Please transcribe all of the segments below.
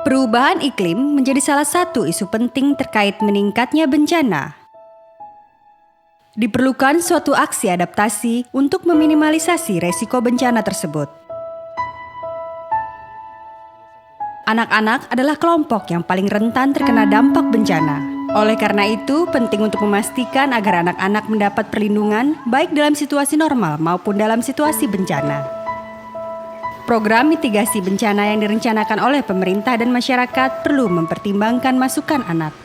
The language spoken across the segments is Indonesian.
Perubahan iklim menjadi salah satu isu penting terkait meningkatnya bencana. Diperlukan suatu aksi adaptasi untuk meminimalisasi resiko bencana tersebut. Anak-anak adalah kelompok yang paling rentan terkena dampak bencana. Oleh karena itu, penting untuk memastikan agar anak-anak mendapat perlindungan baik dalam situasi normal maupun dalam situasi bencana. Program mitigasi bencana yang direncanakan oleh pemerintah dan masyarakat perlu mempertimbangkan masukan anak.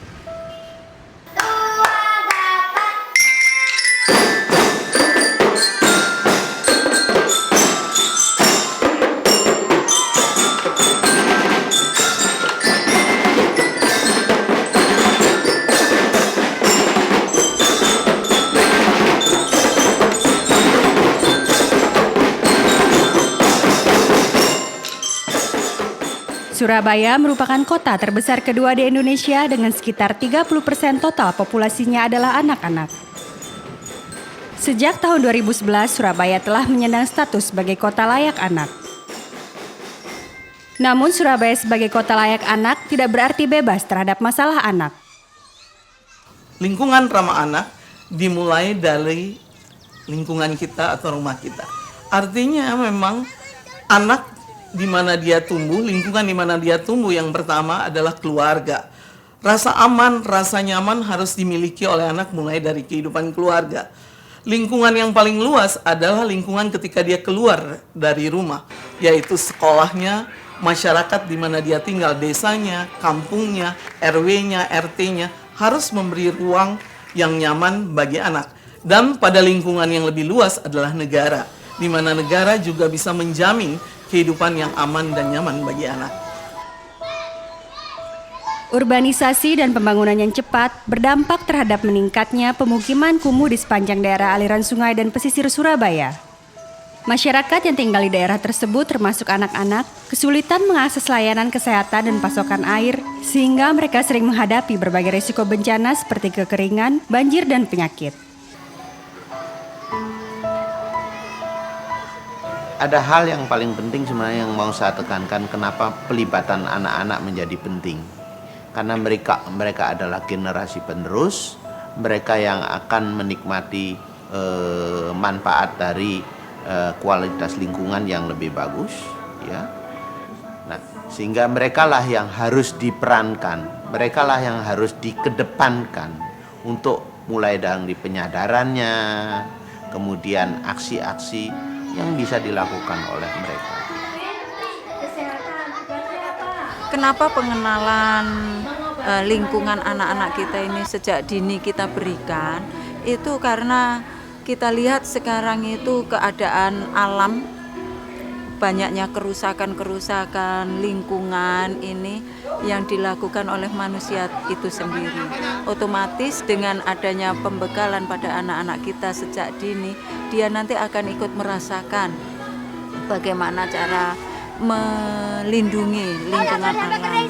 Surabaya merupakan kota terbesar kedua di Indonesia dengan sekitar 30% total populasinya adalah anak-anak. Sejak tahun 2011, Surabaya telah menyandang status sebagai kota layak anak. Namun Surabaya sebagai kota layak anak tidak berarti bebas terhadap masalah anak. Lingkungan ramah anak dimulai dari lingkungan kita atau rumah kita. Artinya memang anak di mana dia tumbuh, lingkungan di mana dia tumbuh yang pertama adalah keluarga. Rasa aman, rasa nyaman harus dimiliki oleh anak mulai dari kehidupan keluarga. Lingkungan yang paling luas adalah lingkungan ketika dia keluar dari rumah, yaitu sekolahnya, masyarakat di mana dia tinggal, desanya, kampungnya, RW-nya, RT-nya, harus memberi ruang yang nyaman bagi anak. Dan pada lingkungan yang lebih luas adalah negara, di mana negara juga bisa menjamin kehidupan yang aman dan nyaman bagi anak. Urbanisasi dan pembangunan yang cepat berdampak terhadap meningkatnya pemukiman kumuh di sepanjang daerah aliran sungai dan pesisir Surabaya. Masyarakat yang tinggal di daerah tersebut termasuk anak-anak, kesulitan mengakses layanan kesehatan dan pasokan air, sehingga mereka sering menghadapi berbagai risiko bencana seperti kekeringan, banjir, dan penyakit. Ada hal yang paling penting sebenarnya yang mau saya tekankan, kenapa pelibatan anak-anak menjadi penting. Karena mereka adalah generasi penerus, mereka yang akan menikmati manfaat dari kualitas lingkungan yang lebih bagus, ya. Nah, sehingga merekalah yang harus diperankan, merekalah yang harus dikedepankan untuk mulai dari penyadarannya, kemudian aksi-aksi yang bisa dilakukan oleh mereka. Kenapa pengenalan lingkungan anak-anak kita ini sejak dini kita berikan? Itu karena kita lihat sekarang itu keadaan alam, banyaknya kerusakan-kerusakan lingkungan ini yang dilakukan oleh manusia itu sendiri. Otomatis dengan adanya pembekalan pada anak-anak kita sejak dini, dia nanti akan ikut merasakan bagaimana cara melindungi lingkungan alam.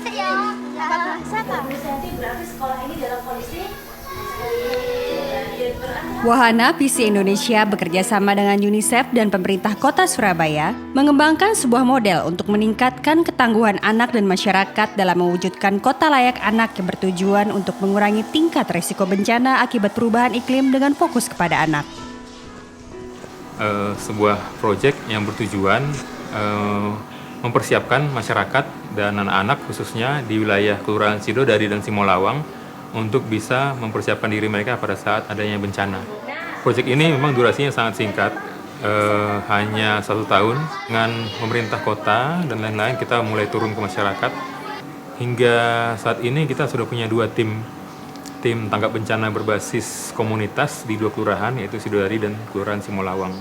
Wahana Visi Indonesia bekerja sama dengan UNICEF dan pemerintah kota Surabaya mengembangkan sebuah model untuk meningkatkan ketangguhan anak dan masyarakat dalam mewujudkan kota layak anak yang bertujuan untuk mengurangi tingkat risiko bencana akibat perubahan iklim dengan fokus kepada anak. Sebuah proyek yang bertujuan mempersiapkan masyarakat dan anak-anak khususnya di wilayah Kelurahan Sidodadi dan Simolawang untuk bisa mempersiapkan diri mereka pada saat adanya bencana. Proyek ini memang durasinya sangat singkat, hanya 1 tahun. Dengan pemerintah kota dan lain-lain kita mulai turun ke masyarakat. Hingga saat ini kita sudah punya 2 tim tanggap bencana berbasis komunitas di 2 kelurahan, yaitu Sidodadi dan Kelurahan Simolawang.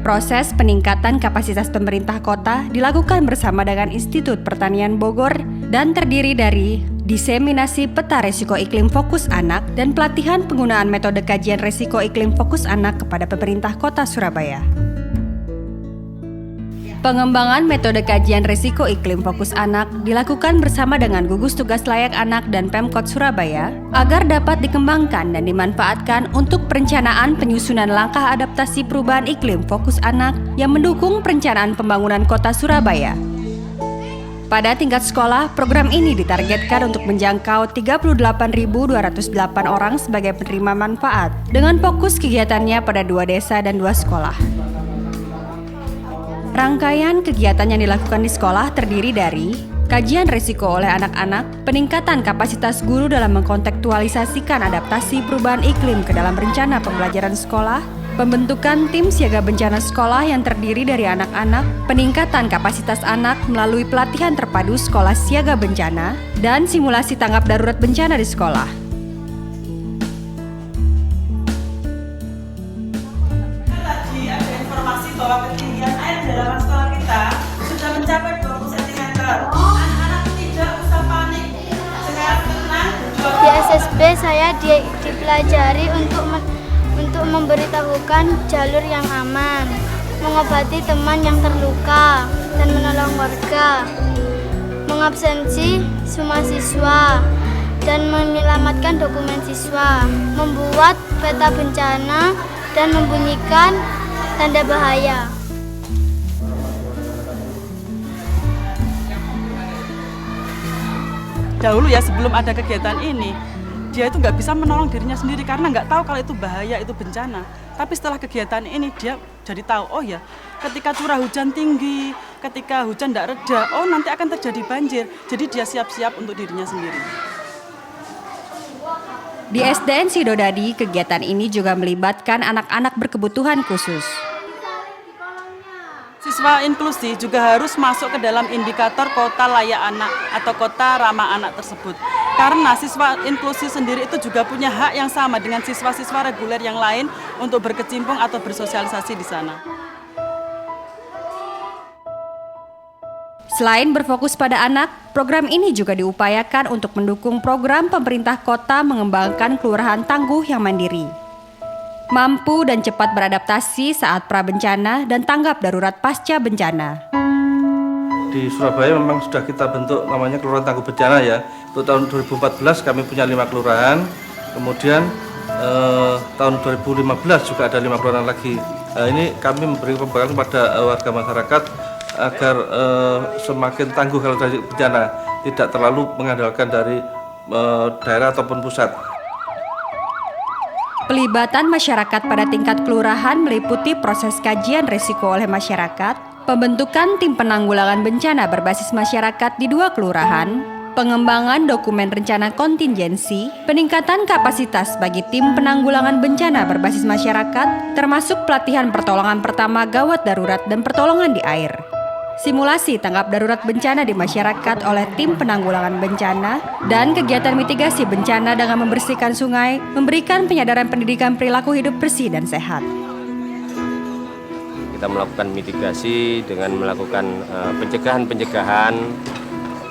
Proses peningkatan kapasitas pemerintah kota dilakukan bersama dengan Institut Pertanian Bogor dan terdiri dari diseminasi peta risiko iklim fokus anak dan pelatihan penggunaan metode kajian risiko iklim fokus anak kepada pemerintah kota Surabaya. Pengembangan metode kajian risiko iklim fokus anak dilakukan bersama dengan gugus tugas layak anak dan Pemkot Surabaya agar dapat dikembangkan dan dimanfaatkan untuk perencanaan penyusunan langkah adaptasi perubahan iklim fokus anak yang mendukung perencanaan pembangunan kota Surabaya. Pada tingkat sekolah, program ini ditargetkan untuk menjangkau 38.208 orang sebagai penerima manfaat, dengan fokus kegiatannya pada 2 desa dan 2 sekolah. Rangkaian kegiatan yang dilakukan di sekolah terdiri dari kajian risiko oleh anak-anak, peningkatan kapasitas guru dalam mengkontekstualisasikan adaptasi perubahan iklim ke dalam rencana pembelajaran sekolah, pembentukan tim siaga bencana sekolah yang terdiri dari anak-anak, peningkatan kapasitas anak melalui pelatihan terpadu sekolah siaga bencana, dan simulasi tanggap darurat bencana di sekolah. Tadi ada informasi bahwa ketinggian air di halaman sekolah kita sudah mencapai 20 cm. Anak-anak tidak usah panik. Sekarang tenang. Di SSB saya dipelajari untuk memberitahukan jalur yang aman, mengobati teman yang terluka, dan menolong warga, mengabsensi semua siswa, dan menyelamatkan dokumen siswa, membuat peta bencana, dan membunyikan tanda bahaya. Dahulu ya sebelum ada kegiatan ini, dia itu nggak bisa menolong dirinya sendiri karena nggak tahu kalau itu bahaya, itu bencana. Tapi setelah kegiatan ini dia jadi tahu, oh ya ketika curah hujan tinggi, ketika hujan tidak reda, oh nanti akan terjadi banjir. Jadi dia siap-siap untuk dirinya sendiri. Di SDN Sidodadi, kegiatan ini juga melibatkan anak-anak berkebutuhan khusus. Siswa inklusi juga harus masuk ke dalam indikator kota layak anak atau kota ramah anak tersebut. Karena siswa inklusi sendiri itu juga punya hak yang sama dengan siswa-siswa reguler yang lain untuk berkecimpung atau bersosialisasi di sana. Selain berfokus pada anak, program ini juga diupayakan untuk mendukung program pemerintah kota mengembangkan kelurahan tangguh yang mandiri, mampu dan cepat beradaptasi saat prabencana dan tanggap darurat pasca bencana. Di Surabaya memang sudah kita bentuk namanya Kelurahan Tangguh Bencana ya. Untuk tahun 2014 kami punya 5 kelurahan, kemudian tahun 2015 juga ada 5 kelurahan lagi. Ini kami memberi pembekalan kepada warga masyarakat agar semakin tangguh kalau dari bencana, tidak terlalu mengandalkan dari daerah ataupun pusat. Pelibatan masyarakat pada tingkat kelurahan meliputi proses kajian risiko oleh masyarakat, pembentukan tim penanggulangan bencana berbasis masyarakat di 2 kelurahan, pengembangan dokumen rencana kontingensi, peningkatan kapasitas bagi tim penanggulangan bencana berbasis masyarakat, termasuk pelatihan pertolongan pertama gawat darurat dan pertolongan di air. Simulasi tanggap darurat bencana di masyarakat oleh tim penanggulangan bencana, dan kegiatan mitigasi bencana dengan membersihkan sungai, memberikan penyadaran pendidikan perilaku hidup bersih dan sehat. Kita melakukan mitigasi dengan melakukan pencegahan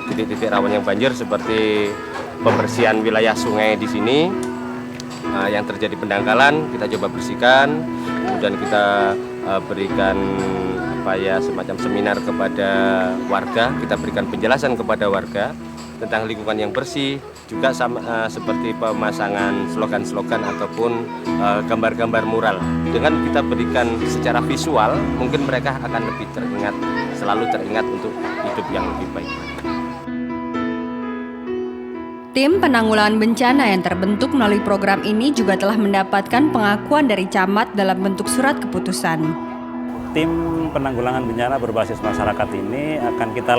titik-titik rawan yang banjir seperti pembersihan wilayah sungai di sini yang terjadi pendangkalan, kita coba bersihkan, kemudian kita berikan semacam seminar kepada warga, kita berikan penjelasan kepada warga tentang lingkungan yang bersih, juga seperti pemasangan slogan-slogan ataupun gambar-gambar mural. Dengan kita berikan secara visual, mungkin mereka akan lebih selalu teringat untuk hidup yang lebih baik. Tim penanggulangan bencana yang terbentuk melalui program ini juga telah mendapatkan pengakuan dari camat dalam bentuk surat keputusan. Tim penanggulangan bencana berbasis masyarakat ini akan kita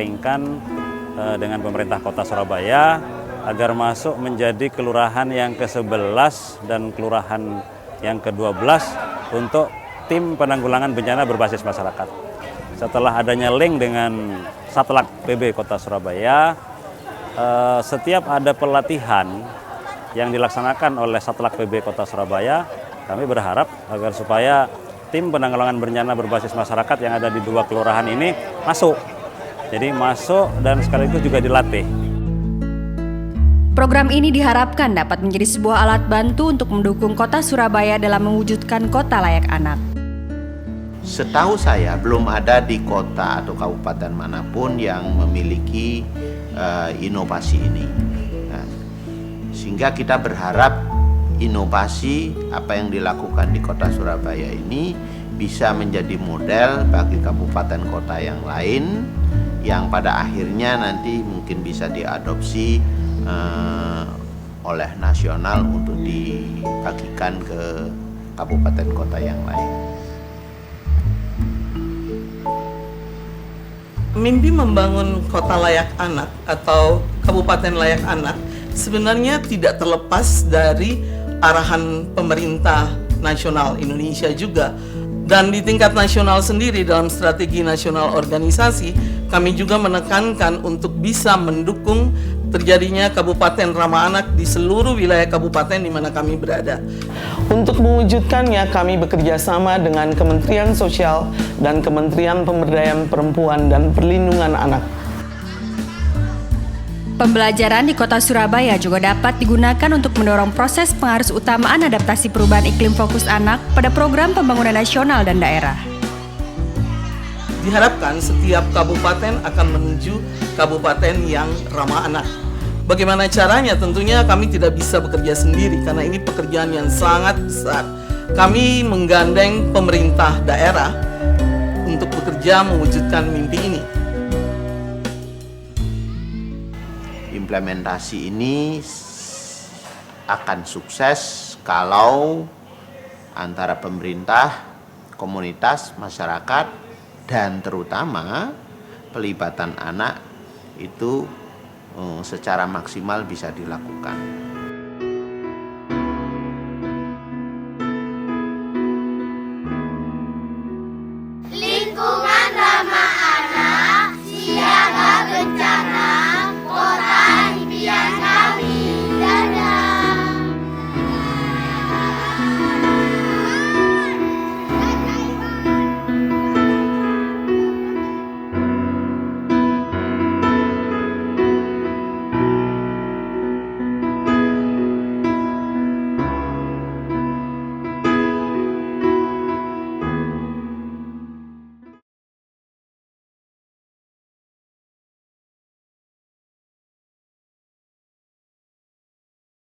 linkkan dengan pemerintah Kota Surabaya agar masuk menjadi kelurahan yang ke-11 dan kelurahan yang ke-12 untuk tim penanggulangan bencana berbasis masyarakat. Setelah adanya link dengan Satlantas PB Kota Surabaya, setiap ada pelatihan yang dilaksanakan oleh Satlantas PB Kota Surabaya, kami berharap agar supaya tim penanggulangan bencana berbasis masyarakat yang ada di 2 kelurahan ini masuk. Jadi masuk dan sekaligus juga dilatih. Program ini diharapkan dapat menjadi sebuah alat bantu untuk mendukung Kota Surabaya dalam mewujudkan kota layak anak. Setahu saya belum ada di kota atau kabupaten manapun yang memiliki inovasi ini. Nah, sehingga kita berharap inovasi apa yang dilakukan di Kota Surabaya ini bisa menjadi model bagi kabupaten kota yang lain yang pada akhirnya nanti mungkin bisa diadopsi oleh nasional untuk dibagikan ke kabupaten kota yang lain. Mimpi membangun kota layak anak atau kabupaten layak anak sebenarnya tidak terlepas dari arahan pemerintah nasional Indonesia juga. Dan di tingkat nasional sendiri dalam strategi nasional organisasi, kami juga menekankan untuk bisa mendukung terjadinya kabupaten ramah anak di seluruh wilayah kabupaten di mana kami berada. Untuk mewujudkannya, kami bekerja sama dengan Kementerian Sosial dan Kementerian Pemberdayaan Perempuan dan Perlindungan Anak. Pembelajaran di Kota Surabaya juga dapat digunakan untuk mendorong proses pengarus utamaan adaptasi perubahan iklim fokus anak pada program pembangunan nasional dan daerah. Diharapkan setiap kabupaten akan menuju kabupaten yang ramah anak. Bagaimana caranya? Tentunya kami tidak bisa bekerja sendiri karena ini pekerjaan yang sangat besar. Kami menggandeng pemerintah daerah untuk bekerja mewujudkan mimpi ini. Implementasi ini akan sukses kalau antara pemerintah, komunitas, masyarakat, dan terutama pelibatan anak itu secara maksimal bisa dilakukan.